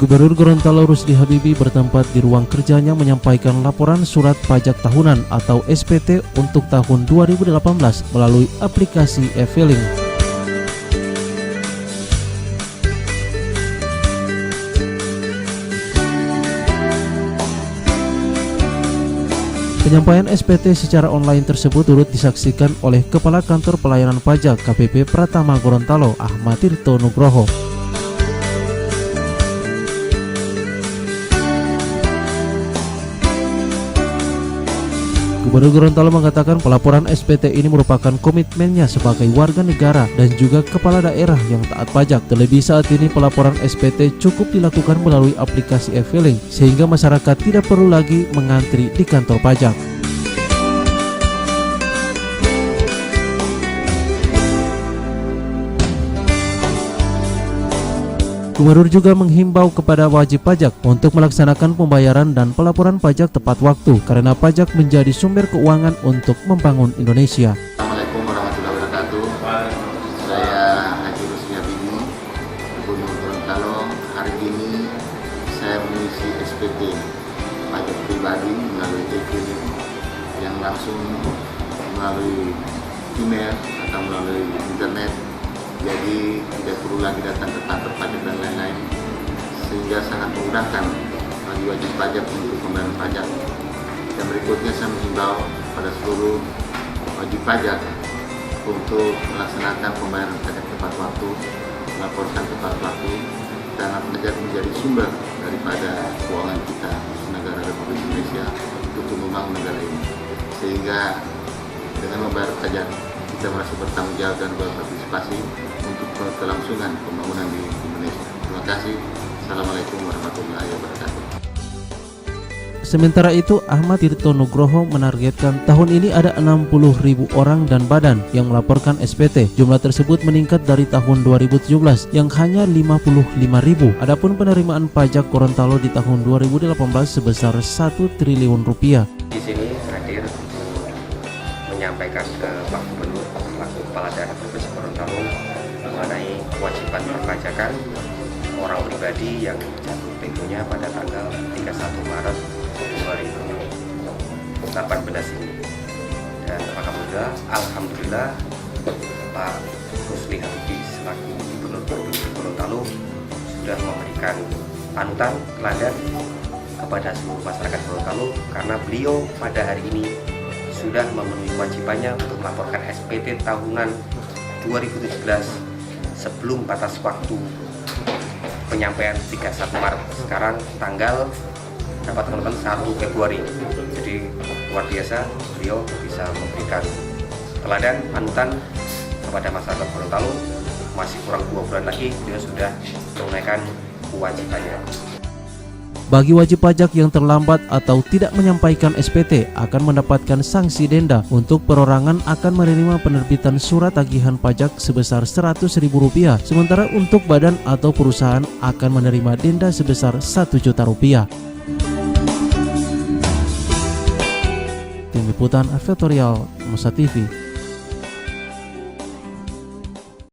Gubernur Gorontalo Rusdi Habibie bertempat di ruang kerjanya menyampaikan laporan surat pajak tahunan atau SPT untuk tahun 2018 melalui aplikasi e-filing. Penyampaian SPT secara online tersebut turut disaksikan oleh Kepala Kantor Pelayanan Pajak KPP Pratama Gorontalo Ahmad Tirto Nugroho. Gubernur Gorontalo mengatakan pelaporan SPT ini merupakan komitmennya sebagai warga negara dan juga kepala daerah yang taat pajak. Terlebih saat ini pelaporan SPT cukup dilakukan melalui aplikasi e-filing sehingga masyarakat tidak perlu lagi mengantri di kantor pajak. Gubernur juga menghimbau kepada wajib pajak untuk melaksanakan pembayaran dan pelaporan pajak tepat waktu karena pajak menjadi sumber keuangan untuk membangun Indonesia. Assalamualaikum warahmatullahi wabarakatuh. Saya Haji Rusdi Habibie, Gubernur Gorontalo. Hari ini saya mengisi SPT pajak pribadi melalui e-filing yang langsung melalui email atau melalui internet. Jadi tidak perlu lagi datang ke kantor pajak dan lain-lain, sehingga sangat memudahkan bagi wajib pajak untuk membayar pajak. Dan berikutnya saya menghimbau pada seluruh wajib pajak untuk melaksanakan pembayaran pajak tepat waktu, melaporkan tepat waktu, karena pajak menjadi sumber daripada keuangan kita negara Republik Indonesia untuk membangun negara ini. Sehingga dengan membayar pajak kita merasa bertanggung jawab dan berpartisipasi untuk kelangsungan pembangunan di Indonesia. Terima kasih. Assalamualaikum warahmatullahi wabarakatuh. Sementara itu, Ahmad Tirto Nugroho menargetkan tahun ini ada 60.000 orang dan badan yang melaporkan SPT. Jumlah tersebut meningkat dari tahun 2017 yang hanya 55.000. Adapun penerimaan pajak Gorontalo di tahun 2018 sebesar 1 triliun rupiah. Di sini hadir menyampaikan ke Pak Gubernur selaku Kepala Daerah Provinsi Gorontalo mengenai kewajiban perpajakan orang pribadi yang jatuh temponya pada tanggal 31 Maret 2018 ini. Dan Alhamdulillah Pak Rusdi Habibie selaku Gubernur Provinsi Gorontalo sudah memberikan panutan teladan kepada seluruh masyarakat Gorontalo karena beliau pada hari ini sudah memenuhi kewajibannya untuk melaporkan SPT tahunan 2017 sebelum batas waktu penyampaian 31 Maret. Sekarang tanggal dapat teman-teman 1 Februari. Jadi luar biasa beliau bisa memberikan teladan panutan kepada masyarakat Gorontalo. Masih kurang 2 bulan lagi beliau sudah menunaikan kewajibannya. Bagi wajib pajak yang terlambat atau tidak menyampaikan SPT akan mendapatkan sanksi denda. Untuk perorangan akan menerima penerbitan surat tagihan pajak sebesar Rp100.000, sementara untuk badan atau perusahaan akan menerima denda sebesar Rp1 juta. Tim Liputan Advertorial Nusa TV.